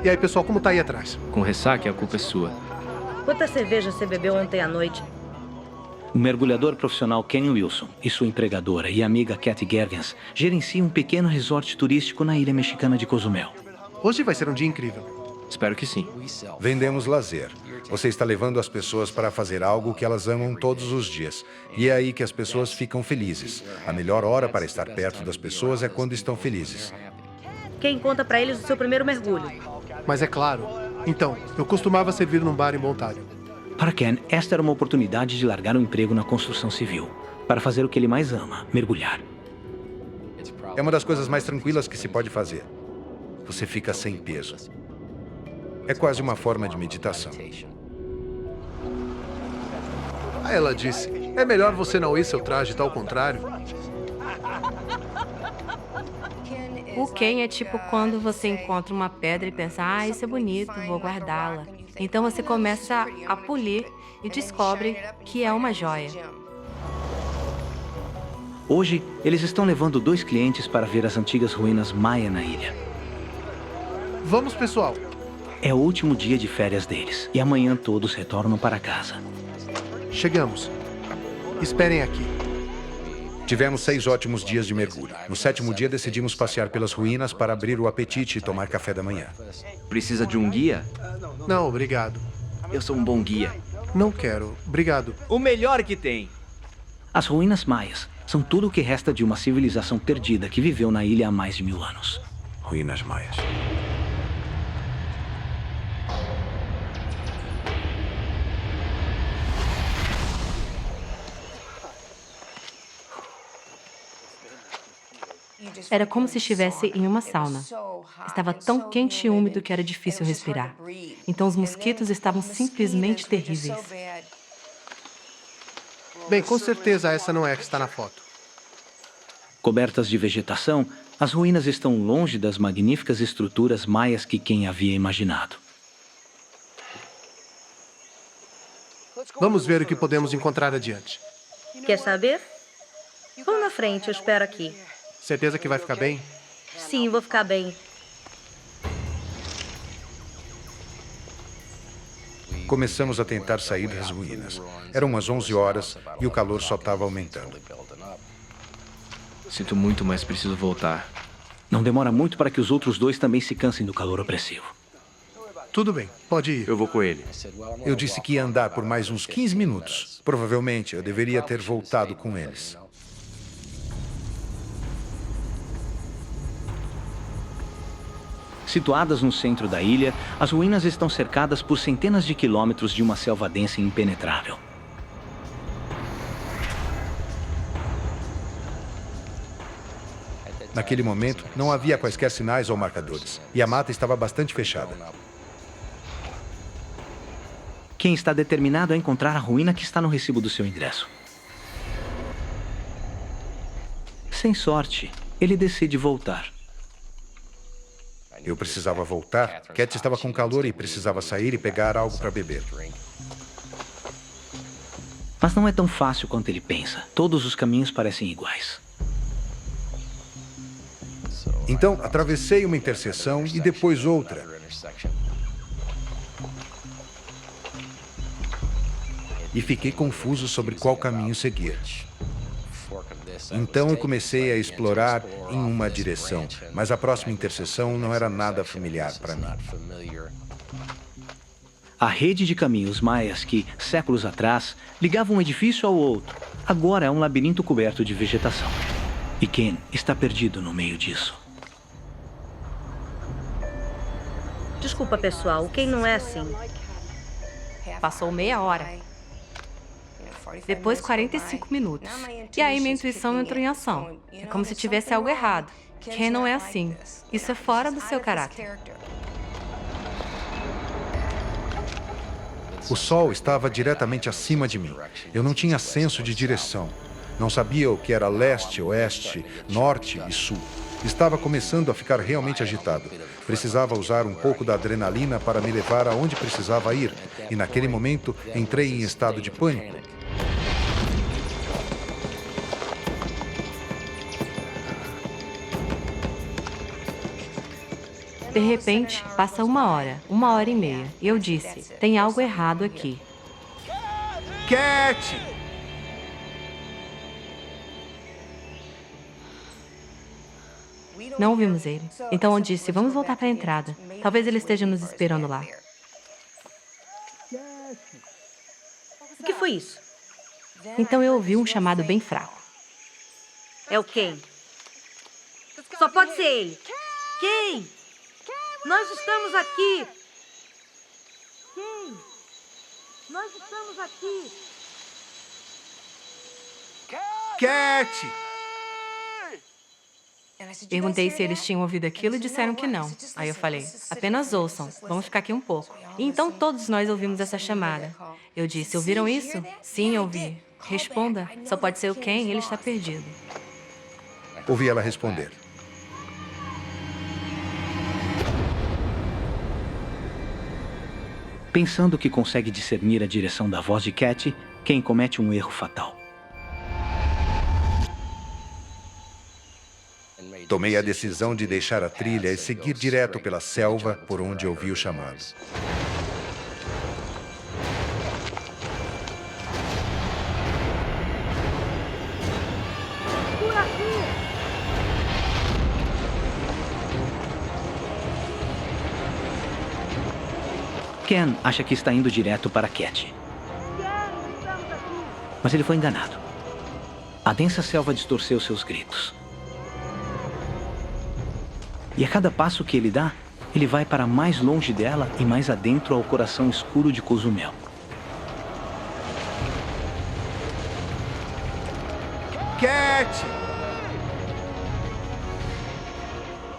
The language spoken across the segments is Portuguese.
E aí, pessoal, como tá aí atrás? Com ressaca, a culpa é sua. Quanta cerveja você bebeu ontem à noite? O mergulhador profissional Ken Wilson e sua empregadora e amiga Kathy Gergens gerenciam um pequeno resort turístico na ilha mexicana de Cozumel. Hoje vai ser um dia incrível. Espero que sim. Vendemos lazer. Você está levando as pessoas para fazer algo que elas amam todos os dias. E é aí que as pessoas ficam felizes. A melhor hora para estar perto das pessoas é quando estão felizes. Quem conta pra eles o seu primeiro mergulho? Mas é claro. Então, eu costumava servir num bar em Ontário. Para Ken, esta era uma oportunidade de largar um emprego na construção civil, para fazer o que ele mais ama, mergulhar. É uma das coisas mais tranquilas que se pode fazer. Você fica sem peso. É quase uma forma de meditação. Aí ela disse, é melhor você não ir seu traje tá ao contrário. O Ken é tipo quando você encontra uma pedra e pensa, ah, isso é bonito, vou guardá-la. Então você começa a polir e descobre que é uma joia. Hoje, eles estão levando 2 clientes para ver as antigas ruínas maia na ilha. Vamos, pessoal. É o último dia de férias deles e amanhã todos retornam para casa. Chegamos. Esperem aqui. Tivemos 6 ótimos dias de mergulho. No 7º dia, decidimos passear pelas ruínas para abrir o apetite e tomar café da manhã. Precisa de um guia? Não, obrigado. Eu sou um bom guia. Não quero. Obrigado. O melhor que tem. As ruínas maias são tudo o que resta de uma civilização perdida que viveu na ilha há mais de 1000 anos. Ruínas maias. Era como se estivesse em uma sauna. Estava tão quente e úmido que era difícil respirar. Então os mosquitos estavam simplesmente terríveis. Bem, com certeza essa não é a que está na foto. Cobertas de vegetação, as ruínas estão longe das magníficas estruturas maias que Ken havia imaginado. Vamos ver o que podemos encontrar adiante. Quer saber? Vamos na frente, eu espero aqui. Certeza que vai ficar bem? Sim, vou ficar bem. Começamos a tentar sair das ruínas. Eram umas 11 horas e o calor só estava aumentando. Sinto muito, mas preciso voltar. Não demora muito para que os outros 2 também se cansem do calor opressivo. Tudo bem, pode ir. Eu vou com ele. Eu disse que ia andar por mais uns 15 minutos. Provavelmente eu deveria ter voltado com eles. Situadas no centro da ilha, as ruínas estão cercadas por centenas de quilômetros de uma selva densa e impenetrável. Naquele momento, não havia quaisquer sinais ou marcadores, e a mata estava bastante fechada. Ken está determinado a encontrar a ruína que está no recibo do seu ingresso. Sem sorte, ele decide voltar. Eu precisava voltar. Cat estava com calor e precisava sair e pegar algo para beber. Mas não é tão fácil quanto ele pensa. Todos os caminhos parecem iguais. Então, atravessei uma interseção e depois outra. E fiquei confuso sobre qual caminho seguir. Então, comecei a explorar em uma direção, mas a próxima interseção não era nada familiar para mim. A rede de caminhos maias que, séculos atrás, ligava um edifício ao outro, agora é um labirinto coberto de vegetação. E Ken está perdido no meio disso. Desculpa, pessoal, quem não é assim? Passou meia hora. Depois 45 minutos. E aí minha intuição entrou em ação. É como se tivesse algo errado. Ken não é assim. Isso é fora do seu caráter. O sol estava diretamente acima de mim. Eu não tinha senso de direção. Não sabia o que era leste, oeste, norte e sul. Estava começando a ficar realmente agitado. Precisava usar um pouco da adrenalina para me levar aonde precisava ir. E naquele momento, entrei em estado de pânico. De repente, passa 1 hora e meia, e eu disse, tem algo errado aqui. Cat! Não ouvimos ele. Então eu disse, vamos voltar para a entrada. Talvez ele esteja nos esperando lá. O que foi isso? Então eu ouvi um chamado bem fraco. É o Ken. Só pode ser ele. Ken! Nós estamos aqui! Ken! Nós estamos aqui! Cat! Perguntei se eles tinham ouvido aquilo e disseram que não. Aí eu falei, apenas ouçam, vamos ficar aqui um pouco. E então todos nós ouvimos essa chamada. Eu disse, ouviram isso? Sim, ouvi. Responda, só pode ser o Ken, ele está perdido. Ouvi ela responder. Pensando que consegue discernir a direção da voz de Cat, Ken comete um erro fatal. Tomei a decisão de deixar a trilha e seguir direto pela selva por onde ouvi o chamado. Ken acha que está indo direto para Cat. Mas ele foi enganado. A densa selva distorceu seus gritos. E a cada passo que ele dá, ele vai para mais longe dela e mais adentro ao coração escuro de Cozumel. Cat!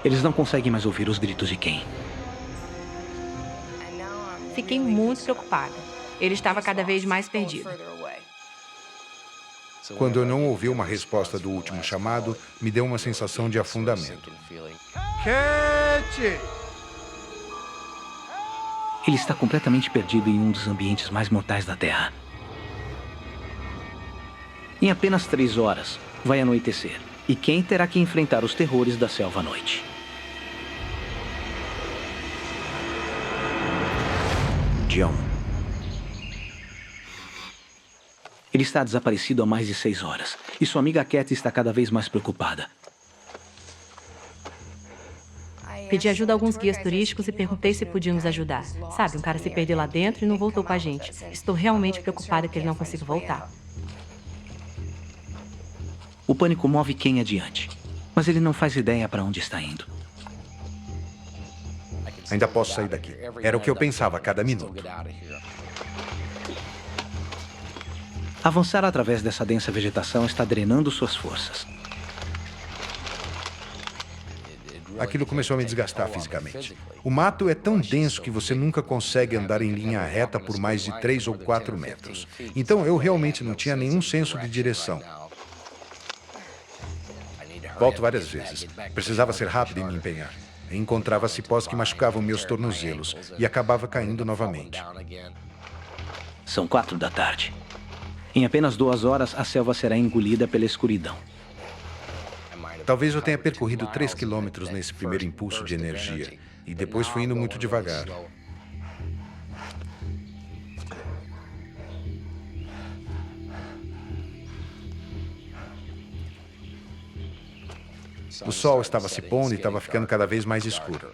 Eles não conseguem mais ouvir os gritos de Ken. Fiquei muito preocupada. Ele estava cada vez mais perdido. Quando eu não ouvi uma resposta do último chamado, me deu uma sensação de afundamento. Cat! Ele está completamente perdido em um dos ambientes mais mortais da Terra. Em apenas 3 horas, vai anoitecer. E Ken terá que enfrentar os terrores da selva à noite. John. Ele está desaparecido há mais de 6 horas. E sua amiga Cat está cada vez mais preocupada. Pedi ajuda a alguns guias turísticos e perguntei se podiam nos ajudar. Sabe, um cara se perdeu lá dentro e não voltou com a gente. Estou realmente preocupada que ele não consiga voltar. O pânico move Ken adiante. Mas ele não faz ideia para onde está indo. Ainda posso sair daqui. Era o que eu pensava a cada minuto. Avançar através dessa densa vegetação está drenando suas forças. Aquilo começou a me desgastar fisicamente. O mato é tão denso que você nunca consegue andar em linha reta por mais de 3 ou 4 metros. Então eu realmente não tinha nenhum senso de direção. Volto várias vezes. Precisava ser rápido e me empenhar. Encontrava cipós que machucavam meus tornozelos e acabava caindo novamente. São 4 da tarde. Em apenas 2 horas, a selva será engolida pela escuridão. Talvez eu tenha percorrido 3 quilômetros nesse primeiro impulso de energia e depois fui indo muito devagar. O sol estava se pondo e estava ficando cada vez mais escuro.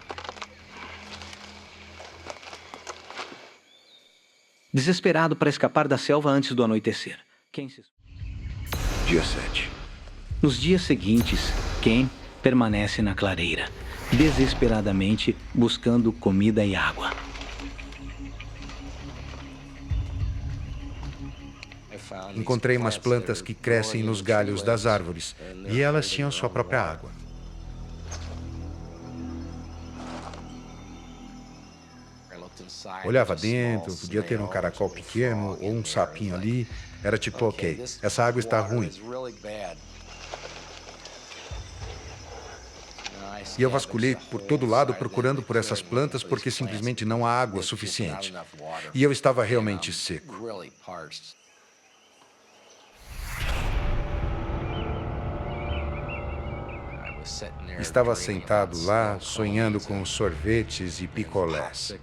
Desesperado para escapar da selva antes do anoitecer, Ken se... Dia 7. Nos dias seguintes, Ken permanece na clareira, desesperadamente buscando comida e água. Encontrei umas plantas que crescem nos galhos das árvores e elas tinham sua própria água. Olhava dentro, podia ter um caracol pequeno ou um sapinho ali. Era tipo, ok, essa água está ruim. E eu vasculhei por todo lado procurando por essas plantas porque simplesmente não há água suficiente. E eu estava realmente seco. Estava sentado lá, sonhando com sorvetes e picolés.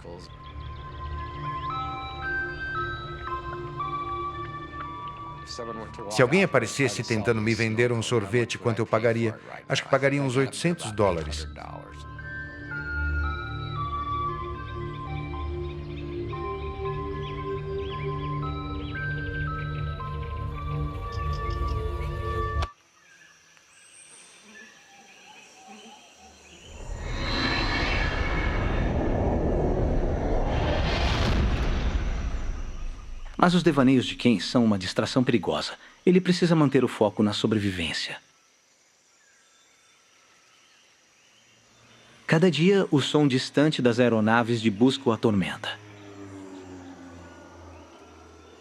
Se alguém aparecesse tentando me vender um sorvete, quanto eu pagaria? Acho que pagaria uns $800. Mas os devaneios de Ken são uma distração perigosa. Ele precisa manter o foco na sobrevivência. Cada dia, o som distante das aeronaves de busca o atormenta.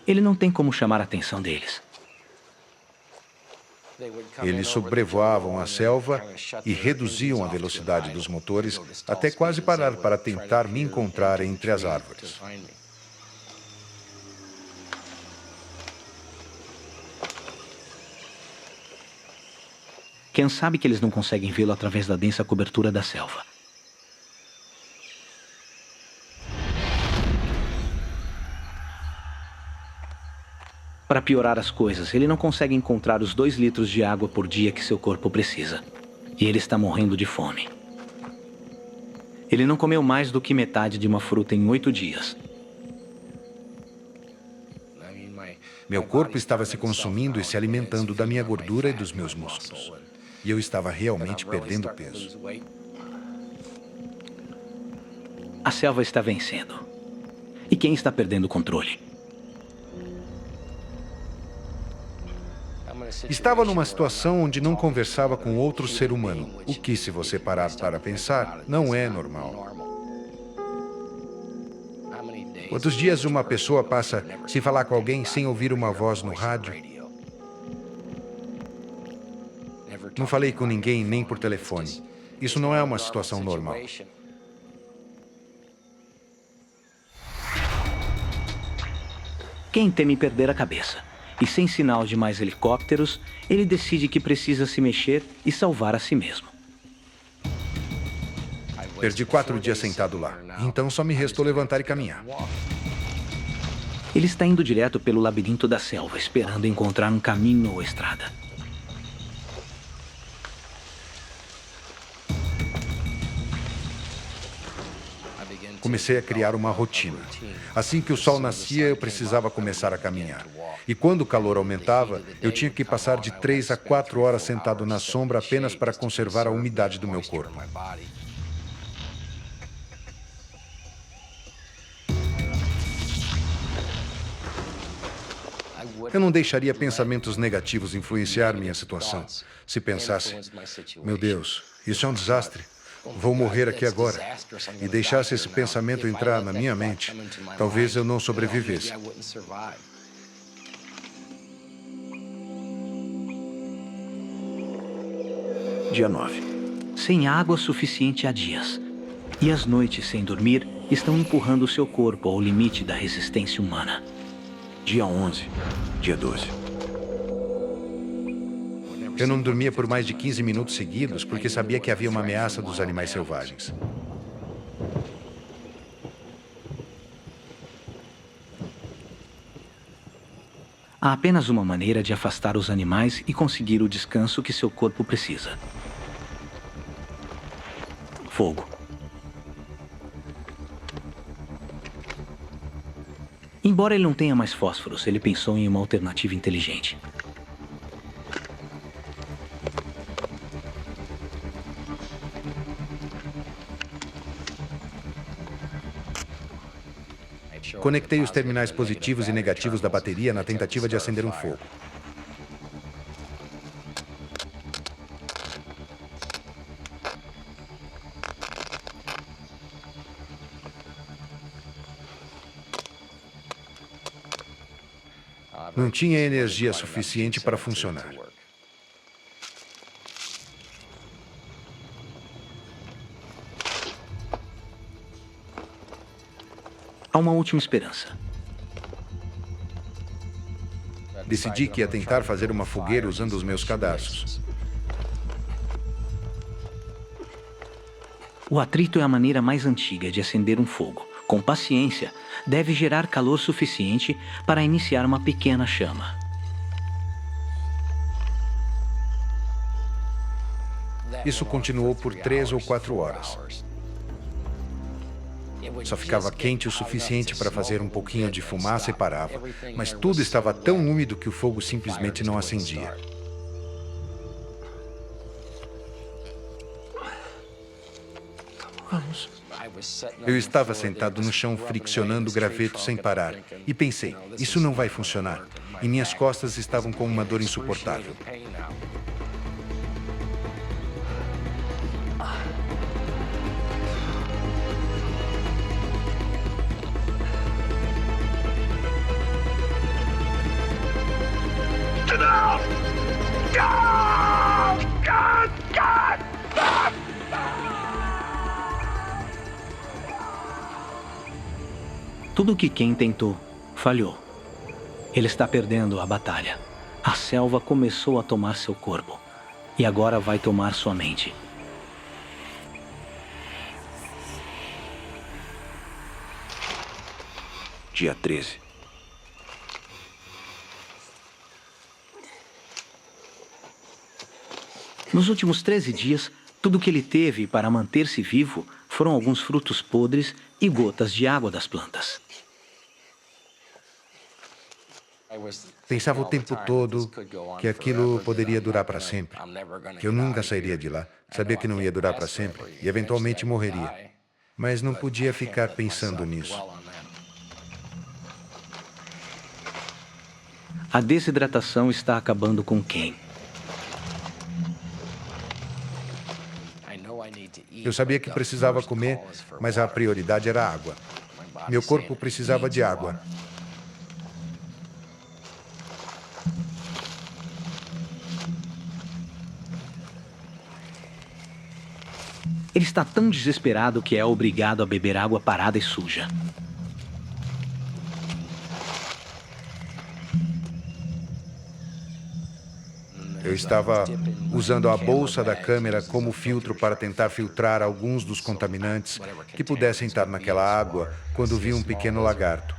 Ele não tem como chamar a atenção deles. Eles sobrevoavam a selva e reduziam a velocidade dos motores até quase parar para tentar me encontrar entre as árvores. Ken sabe que eles não conseguem vê-lo através da densa cobertura da selva. Para piorar as coisas, ele não consegue encontrar os 2 litros de água por dia que seu corpo precisa. E ele está morrendo de fome. Ele não comeu mais do que metade de uma fruta em 8 dias. Meu corpo estava se consumindo e se alimentando da minha gordura e dos meus músculos. E eu estava realmente perdendo peso. A selva está vencendo. E quem está perdendo o controle? Estava numa situação onde não conversava com outro ser humano, o que, se você parar para pensar, não é normal. Quantos dias uma pessoa passa sem falar com alguém, sem ouvir uma voz no rádio? Não falei com ninguém nem por telefone. Isso não é uma situação normal. Quem teme perder a cabeça? E sem sinal de mais helicópteros, ele decide que precisa se mexer e salvar a si mesmo. Perdi 4 dias sentado lá. Então só me restou levantar e caminhar. Ele está indo direto pelo labirinto da selva, esperando encontrar um caminho ou estrada. Comecei a criar uma rotina. Assim que o sol nascia, eu precisava começar a caminhar. E quando o calor aumentava, eu tinha que passar de 3 a 4 horas sentado na sombra apenas para conservar a umidade do meu corpo. Eu não deixaria pensamentos negativos influenciar minha situação. Se pensasse, meu Deus, isso é um desastre. Vou morrer aqui agora. E deixasse esse pensamento entrar na minha mente, talvez eu não sobrevivesse. Dia 9. Sem água suficiente há dias. E as noites sem dormir estão empurrando seu corpo ao limite da resistência humana. Dia 11. Dia 12. Eu não dormia por mais de 15 minutos seguidos porque sabia que havia uma ameaça dos animais selvagens. Há apenas uma maneira de afastar os animais e conseguir o descanso que seu corpo precisa. Fogo. Embora ele não tenha mais fósforos, ele pensou em uma alternativa inteligente. Conectei os terminais positivos e negativos da bateria na tentativa de acender um fogo. Não tinha energia suficiente para funcionar. Há uma última esperança. Decidi que ia tentar fazer uma fogueira usando os meus cadarços. O atrito é a maneira mais antiga de acender um fogo. Com paciência, deve gerar calor suficiente para iniciar uma pequena chama. Isso continuou por 3 ou 4 horas. Só ficava quente o suficiente para fazer um pouquinho de fumaça e parava, mas tudo estava tão úmido que o fogo simplesmente não acendia. Vamos. Eu estava sentado no chão friccionando o graveto sem parar e pensei, isso não vai funcionar. E minhas costas estavam com uma dor insuportável. Tudo o que Ken tentou, falhou. Ele está perdendo a batalha. A selva começou a tomar seu corpo. E agora vai tomar sua mente. Dia 13. Nos últimos 13 dias, tudo o que ele teve para manter-se vivo foram alguns frutos podres e gotas de água das plantas. Pensava o tempo todo que aquilo poderia durar para sempre, que eu nunca sairia de lá. Sabia que não ia durar para sempre e eventualmente morreria. Mas não podia ficar pensando nisso. A desidratação está acabando com Ken. Eu sabia que precisava comer, mas a prioridade era a água. Meu corpo precisava de água. Ele está tão desesperado que é obrigado a beber água parada e suja. Eu estava usando a bolsa da câmera como filtro para tentar filtrar alguns dos contaminantes que pudessem estar naquela água quando vi um pequeno lagarto.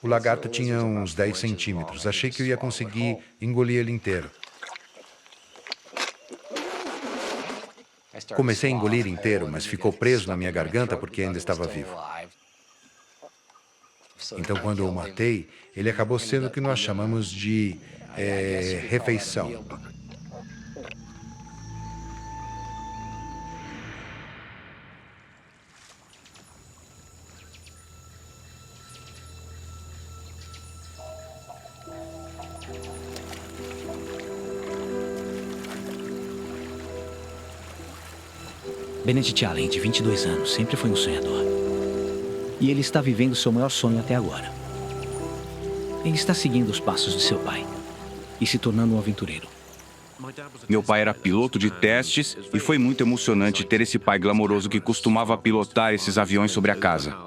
O lagarto tinha uns 10 centímetros. Achei que eu ia conseguir engolir ele inteiro. Comecei a engolir inteiro, mas ficou preso na minha garganta porque ainda estava vivo. Então, quando eu o matei, ele acabou sendo o que nós chamamos de refeição. Benedict Allen, de 22 anos, sempre foi um sonhador. E ele está vivendo seu maior sonho até agora. Ele está seguindo os passos de seu pai e se tornando um aventureiro. Meu pai era piloto de testes e foi muito emocionante ter esse pai glamouroso que costumava pilotar esses aviões sobre a casa.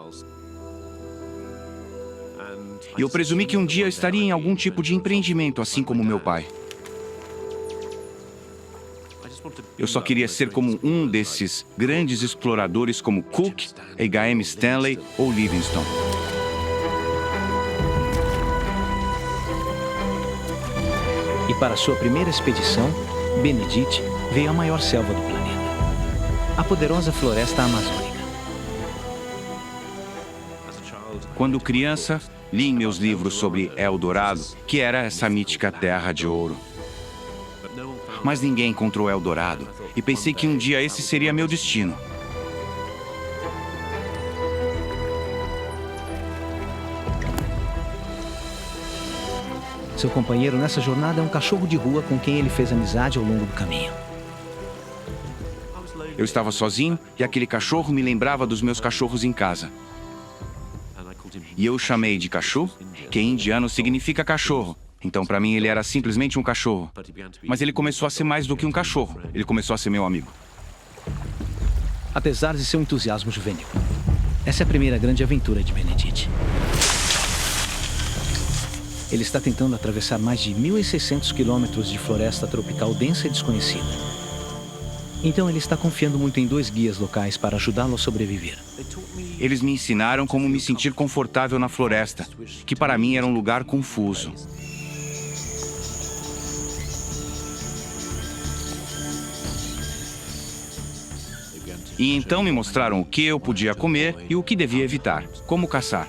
E eu presumi que um dia eu estaria em algum tipo de empreendimento, assim como meu pai. Eu só queria ser como um desses grandes exploradores como Cook, H.M. Stanley ou Livingstone. E para sua primeira expedição, Benedict veio à maior selva do planeta, a poderosa floresta amazônica. Quando criança, li em meus livros sobre Eldorado, que era essa mítica terra de ouro. Mas ninguém encontrou Eldorado, e pensei que um dia esse seria meu destino. Seu companheiro nessa jornada é um cachorro de rua com quem ele fez amizade ao longo do caminho. Eu estava sozinho e aquele cachorro me lembrava dos meus cachorros em casa. E eu o chamei de Cachu, que em indiano significa cachorro. Então, para mim, ele era simplesmente um cachorro. Mas ele começou a ser mais do que um cachorro. Ele começou a ser meu amigo. Apesar de seu entusiasmo juvenil, Essa é a primeira grande aventura de Benedict. Ele está tentando atravessar mais de 1.600 quilômetros de floresta tropical densa e desconhecida. Então ele está confiando muito em 2 guias locais para ajudá-lo a sobreviver. Eles me ensinaram como me sentir confortável na floresta, que para mim era um lugar confuso. E então me mostraram o que eu podia comer e o que devia evitar, como caçar.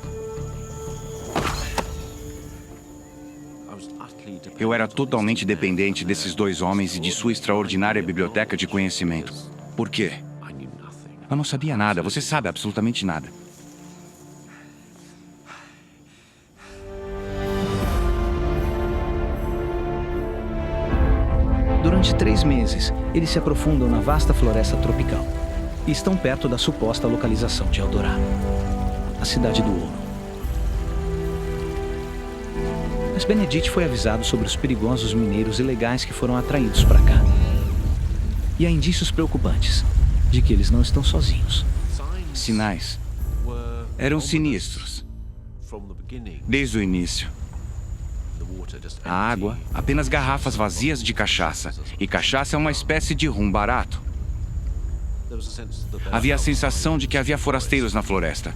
Eu era totalmente dependente desses 2 homens e de sua extraordinária biblioteca de conhecimento. Por quê? Eu não sabia nada, você sabe absolutamente nada. Durante 3 meses, eles se aprofundam na vasta floresta tropical e estão perto da suposta localização de Eldorado, a Cidade do Ouro. Mas Benedict foi avisado sobre os perigosos mineiros ilegais que foram atraídos para cá. E há indícios preocupantes de que eles não estão sozinhos. Sinais eram sinistros. Desde o início. A água, apenas garrafas vazias de cachaça. E cachaça é uma espécie de rum barato. Havia a sensação de que havia forasteiros na floresta.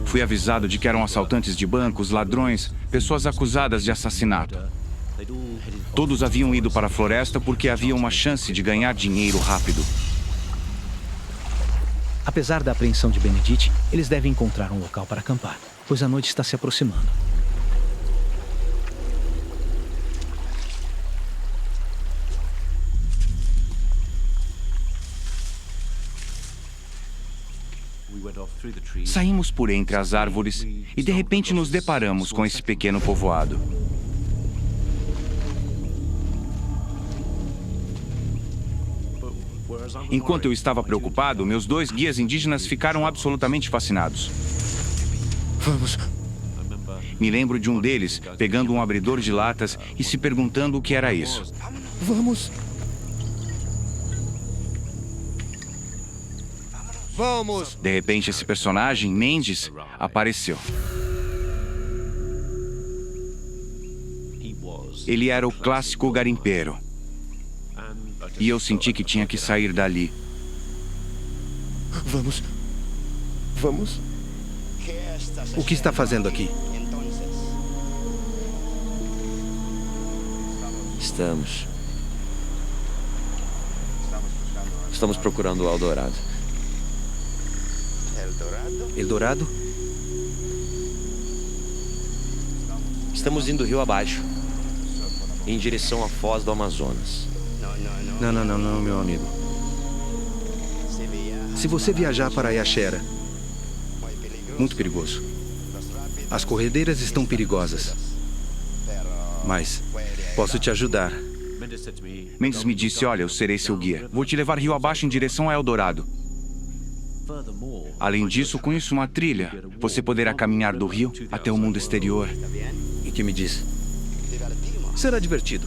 Fui avisado de que eram assaltantes de bancos, ladrões, pessoas acusadas de assassinato. Todos haviam ido para a floresta porque havia uma chance de ganhar dinheiro rápido. Apesar da apreensão de Benedict, eles devem encontrar um local para acampar, pois a noite está se aproximando. Saímos por entre as árvores e de repente nos deparamos com esse pequeno povoado. Enquanto eu estava preocupado, meus 2 guias indígenas ficaram absolutamente fascinados. Vamos. Me lembro de um deles pegando um abridor de latas e se perguntando o que era isso. Vamos. Vamos. De repente, esse personagem, Mendes, apareceu. Ele era o clássico garimpeiro. E eu senti que tinha que sair dali. Vamos. Vamos. O que está fazendo aqui? Estamos procurando o Eldorado. Eldorado? Estamos indo rio abaixo, em direção à foz do Amazonas. Não, meu amigo. Se você viajar para Yaxera, muito perigoso. As corredeiras estão perigosas. Mas posso te ajudar. Mendes me disse, olha, eu serei seu guia. Vou te levar rio abaixo em direção a Eldorado. Além disso, conheço uma trilha. Você poderá caminhar do rio até o mundo exterior. E que me diz? Será divertido.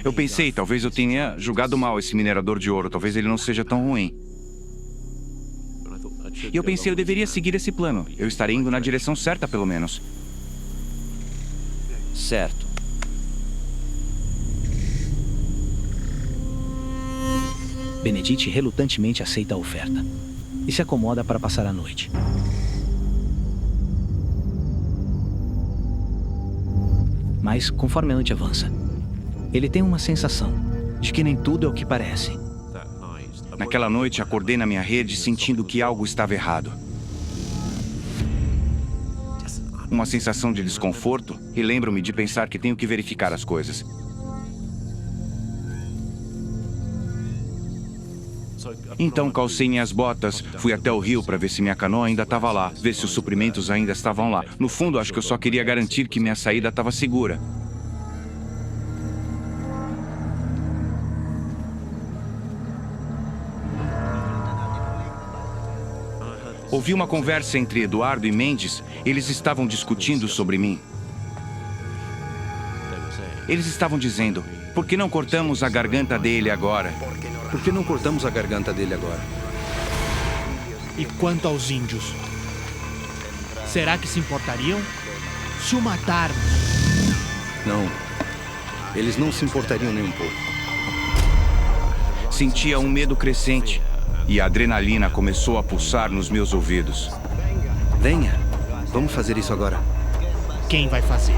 Eu pensei, talvez eu tenha julgado mal esse minerador de ouro. Talvez ele não seja tão ruim. E eu pensei, eu deveria seguir esse plano. Eu estarei indo na direção certa, pelo menos. Certo. Benedict relutantemente aceita a oferta e se acomoda para passar a noite. Mas, conforme a noite avança, ele tem uma sensação de que nem tudo é o que parece. Naquela noite, acordei na minha rede sentindo que algo estava errado. Uma sensação de desconforto e lembro-me de pensar que tenho que verificar as coisas. Então calcei minhas botas, fui até o rio para ver se minha canoa ainda estava lá, ver se os suprimentos ainda estavam lá. No fundo, acho que eu só queria garantir que minha saída estava segura. Ouvi uma conversa entre Eduardo e Mendes. Eles estavam discutindo sobre mim. Eles estavam dizendo, por que não cortamos a garganta dele agora? Por que não cortamos a garganta dele agora? E quanto aos índios? Será que se importariam? Se o matarmos? Não. Eles não se importariam nem um pouco. Sentia um medo crescente e a adrenalina começou a pulsar nos meus ouvidos. Venha. Vamos fazer isso agora. Quem vai fazer?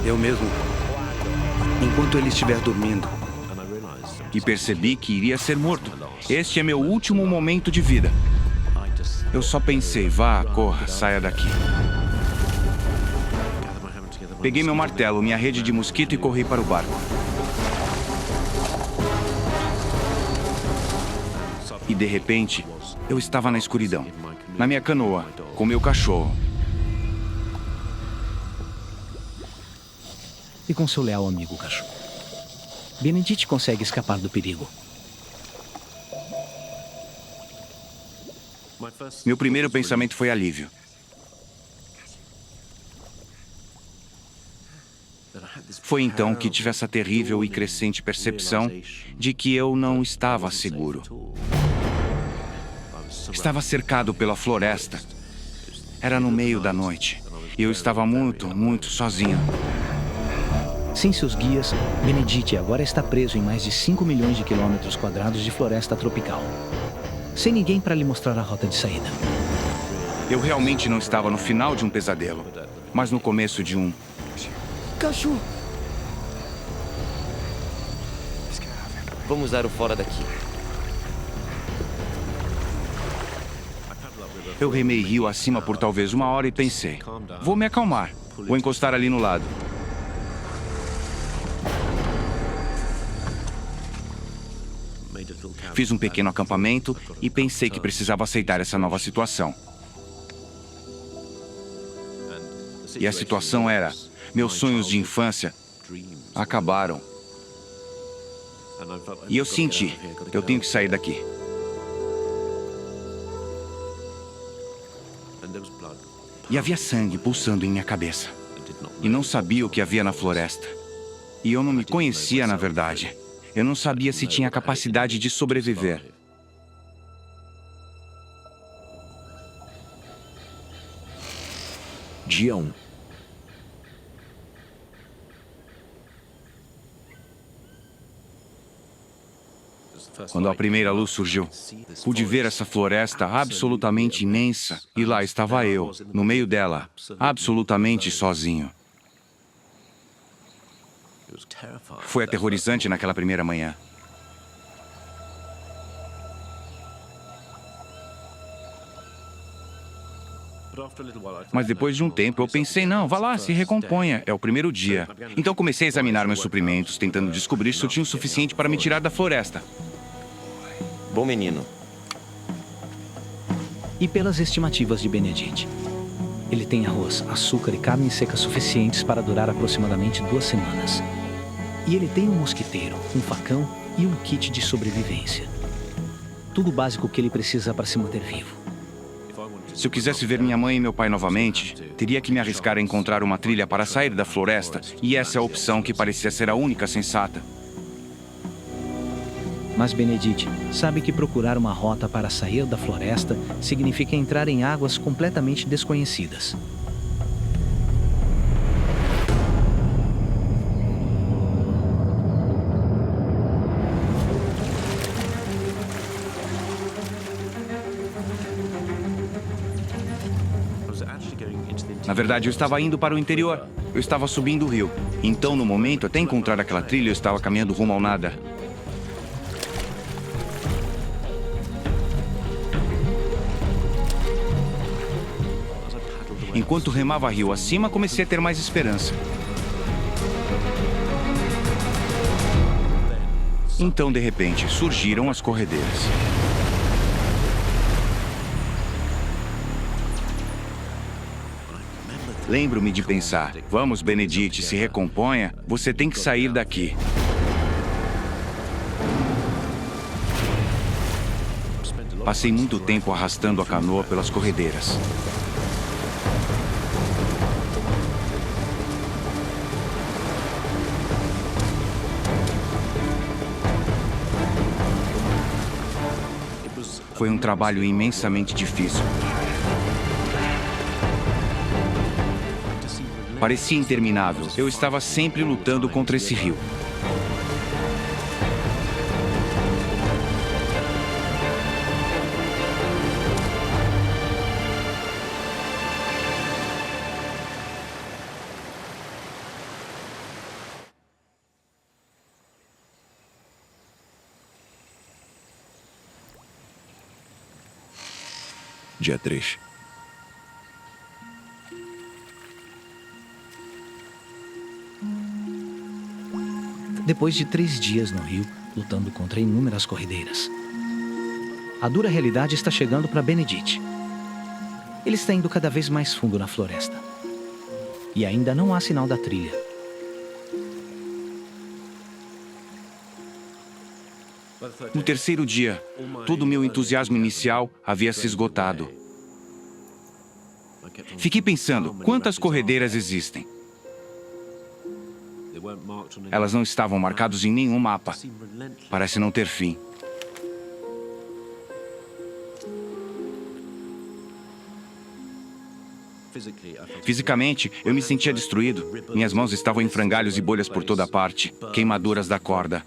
Eu mesmo. Enquanto ele estiver dormindo. E percebi que iria ser morto. Este é meu último momento de vida. Eu só pensei, vá, corra, saia daqui. Peguei meu martelo, minha rede de mosquito e corri para o barco. E de repente, eu estava na escuridão, na minha canoa, com meu cachorro. E com seu leal amigo cachorro. Benedict consegue escapar do perigo. Meu primeiro pensamento foi alívio. Foi então que tive essa terrível e crescente percepção de que eu não estava seguro. Estava cercado pela floresta. Era no meio da noite. E eu estava muito sozinho. Sem seus guias, Benedict agora está preso em mais de 5 milhões de quilômetros quadrados de floresta tropical. Sem ninguém para lhe mostrar a rota de saída. Eu realmente não estava no final de um pesadelo, mas no começo de um... Cachorro! Vamos dar o fora daqui. Eu remei rio acima por talvez 1 hora e pensei, vou me acalmar, vou encostar ali no lado. Fiz um pequeno acampamento e pensei que precisava aceitar essa nova situação. E a situação era, meus sonhos de infância acabaram. E eu senti, eu tenho que sair daqui. E havia sangue pulsando em minha cabeça. E não sabia o que havia na floresta. E eu não me conhecia, na verdade. Eu não sabia se tinha a capacidade de sobreviver. Dia 1. Quando a primeira luz surgiu, pude ver essa floresta absolutamente imensa e lá estava eu, no meio dela, absolutamente sozinho. Foi aterrorizante naquela primeira manhã. Mas depois de um tempo eu pensei, não, vá lá, se recomponha, é o primeiro dia. Então comecei a examinar meus suprimentos, tentando descobrir se eu tinha o suficiente para me tirar da floresta. Bom menino. E pelas estimativas de Benedict, ele tem arroz, açúcar e carne seca suficientes para durar aproximadamente 2 semanas. E ele tem um mosquiteiro, um facão e um kit de sobrevivência. Tudo básico que ele precisa para se manter vivo. Se eu quisesse ver minha mãe e meu pai novamente, teria que me arriscar a encontrar uma trilha para sair da floresta, e essa é a opção que parecia ser a única sensata. Mas Benedict sabe que procurar uma rota para sair da floresta significa entrar em águas completamente desconhecidas. Na verdade, eu estava indo para o interior. Eu estava subindo o rio. Então, no momento, até encontrar aquela trilha, eu estava caminhando rumo ao nada. Enquanto remava rio acima, comecei a ter mais esperança. Então, de repente, surgiram as corredeiras. Lembro-me de pensar, vamos, Benedict, se recomponha, você tem que sair daqui. Passei muito tempo arrastando a canoa pelas corredeiras. Foi um trabalho imensamente difícil. Parecia interminável. Eu estava sempre lutando contra esse rio. Dia 3. Depois de 3 dias no rio, lutando contra inúmeras corredeiras, a dura realidade está chegando para Benedict. Ele está indo cada vez mais fundo na floresta. E ainda não há sinal da trilha. No terceiro dia, todo o meu entusiasmo inicial havia se esgotado. Fiquei pensando, quantas corredeiras existem? Elas não estavam marcadas em nenhum mapa. Parece não ter fim. Fisicamente, eu me sentia destruído. Minhas mãos estavam em frangalhos e bolhas por toda parte, queimaduras da corda.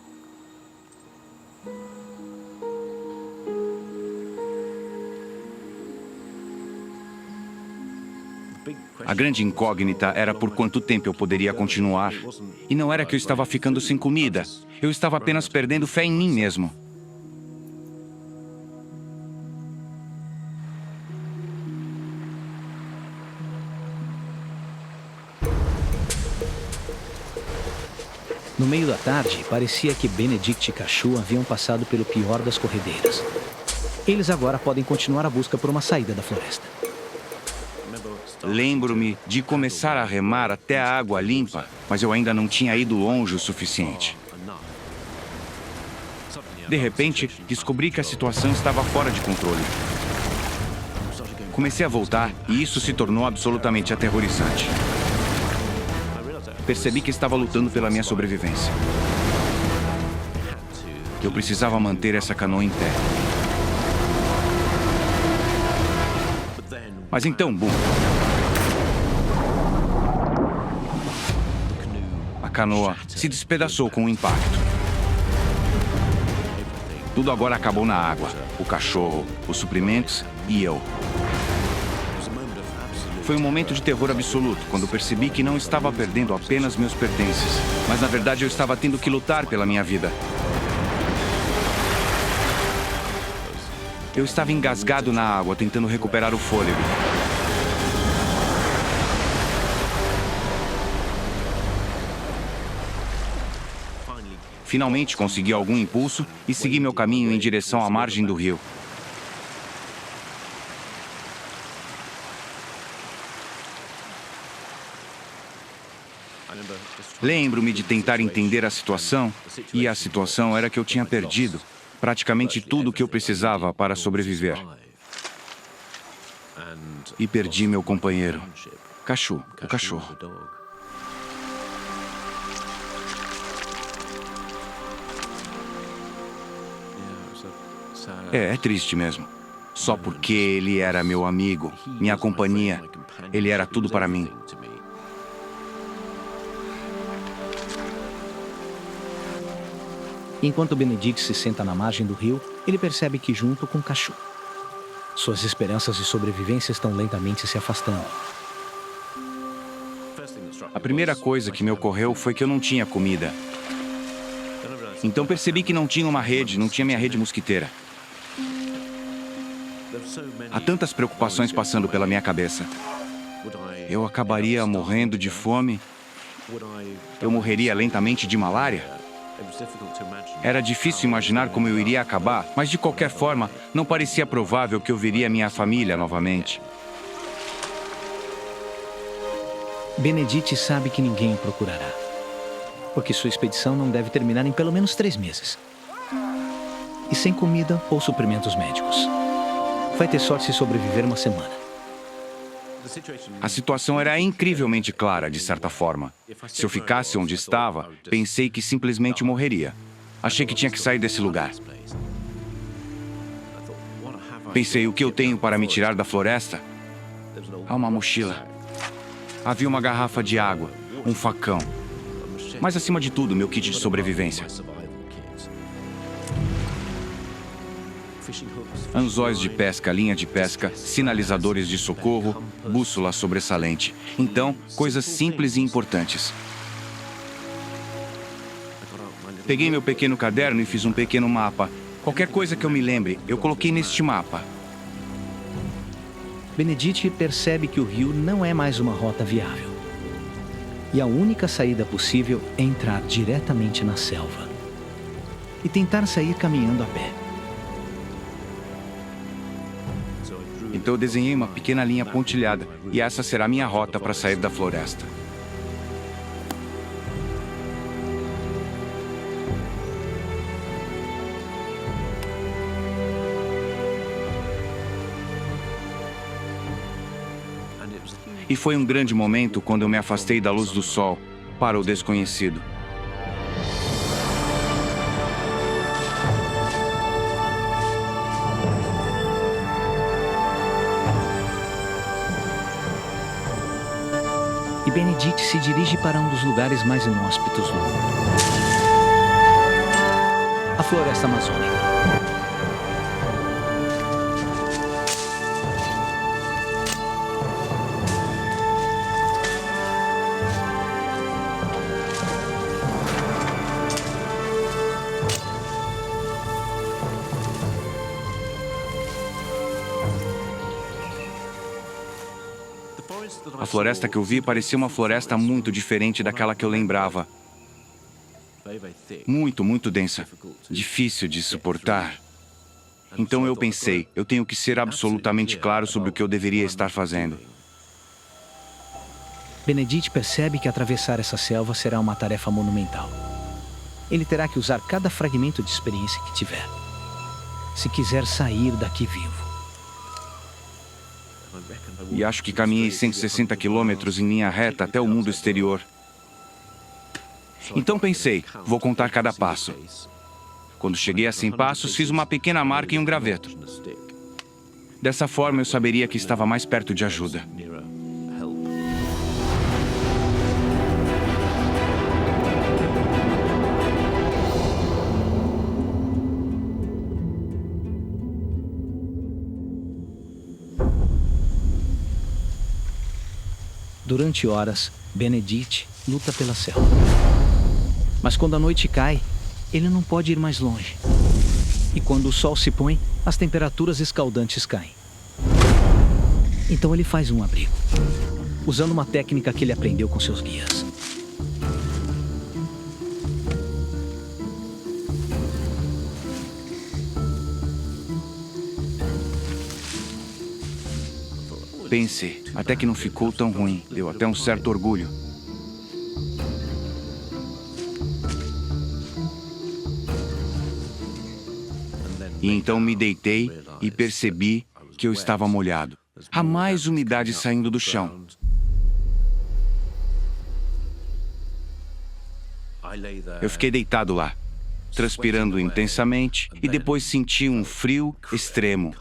A grande incógnita era por quanto tempo eu poderia continuar. E não era que eu estava ficando sem comida. Eu estava apenas perdendo fé em mim mesmo. No meio da tarde, parecia que Benedict e Cachu haviam passado pelo pior das corredeiras. Eles agora podem continuar a busca por uma saída da floresta. Lembro-me de começar a remar até a água limpa, mas eu ainda não tinha ido longe o suficiente. De repente, descobri que a situação estava fora de controle. Comecei a voltar e isso se tornou absolutamente aterrorizante. Percebi que estava lutando pela minha sobrevivência. Eu precisava manter essa canoa em pé. Mas então, bum! A canoa se despedaçou com o impacto. Tudo agora acabou na água. O cachorro, os suprimentos e eu. Foi um momento de terror absoluto, quando percebi que não estava perdendo apenas meus pertences, mas na verdade eu estava tendo que lutar pela minha vida. Eu estava engasgado na água, tentando recuperar o fôlego. Finalmente consegui algum impulso e segui meu caminho em direção à margem do rio. Lembro-me de tentar entender a situação, e a situação era que eu tinha perdido praticamente tudo o que eu precisava para sobreviver. E perdi meu companheiro, Cachu, o cachorro. É triste mesmo. Só porque ele era meu amigo, minha companhia, ele era tudo para mim. Enquanto Benedict se senta na margem do rio, ele percebe que junto com Cachu, suas esperanças de sobrevivência estão lentamente se afastando. A primeira coisa que me ocorreu foi que eu não tinha comida. Então percebi que não tinha uma rede, não tinha minha rede mosquiteira. Há tantas preocupações passando pela minha cabeça. Eu acabaria morrendo de fome? Eu morreria lentamente de malária? Era difícil imaginar como eu iria acabar, mas de qualquer forma, não parecia provável que eu veria minha família novamente. Benedict sabe que ninguém o procurará, porque sua expedição não deve terminar em pelo menos 3 meses. E sem comida ou suprimentos médicos. Vai ter sorte se sobreviver uma semana. A situação era incrivelmente clara, de certa forma. Se eu ficasse onde estava, pensei que simplesmente morreria. Achei que tinha que sair desse lugar. Pensei, o que eu tenho para me tirar da floresta? Há uma mochila. Havia uma garrafa de água, um facão. Mas acima de tudo, meu kit de sobrevivência. Anzóis de pesca, linha de pesca, sinalizadores de socorro, bússola sobressalente. Então, coisas simples e importantes. Peguei meu pequeno caderno e fiz um pequeno mapa. Qualquer coisa que eu me lembre, eu coloquei neste mapa. Benedict percebe que o rio não é mais uma rota viável. E a única saída possível é entrar diretamente na selva e tentar sair caminhando a pé. Então eu desenhei uma pequena linha pontilhada e essa será minha rota para sair da floresta. E foi um grande momento quando eu me afastei da luz do sol para o desconhecido. E Benedict se dirige para um dos lugares mais inóspitos do mundo. A floresta amazônica. A floresta que eu vi parecia uma floresta muito diferente daquela que eu lembrava. Muito densa. Difícil de suportar. Então eu pensei, eu tenho que ser absolutamente claro sobre o que eu deveria estar fazendo. Benedict percebe que atravessar essa selva será uma tarefa monumental. Ele terá que usar cada fragmento de experiência que tiver, se quiser sair daqui vivo. E acho que caminhei 160 quilômetros em linha reta até o mundo exterior. Então pensei, vou contar cada passo. Quando cheguei a 100 passos, fiz uma pequena marca em um graveto. Dessa forma, eu saberia que estava mais perto de ajuda. Durante horas, Benedict luta pela selva. Mas quando a noite cai, ele não pode ir mais longe. E quando o sol se põe, as temperaturas escaldantes caem. Então ele faz um abrigo, usando uma técnica que ele aprendeu com seus guias. Pense, até que não ficou tão ruim. Deu até um certo orgulho. E então me deitei e percebi que eu estava molhado. Há mais umidade saindo do chão. Eu fiquei deitado lá, transpirando intensamente, e depois senti um frio extremo.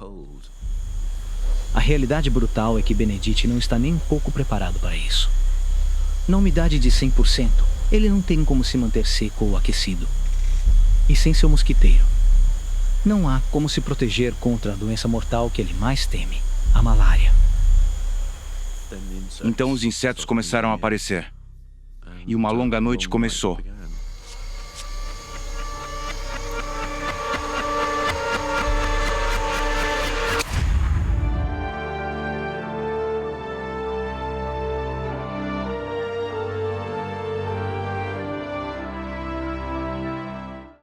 A realidade brutal é que Benedict não está nem um pouco preparado para isso. Na umidade de 100%, ele não tem como se manter seco ou aquecido. E sem seu mosquiteiro, não há como se proteger contra a doença mortal que ele mais teme, a malária. Então os insetos começaram a aparecer. E uma longa noite começou.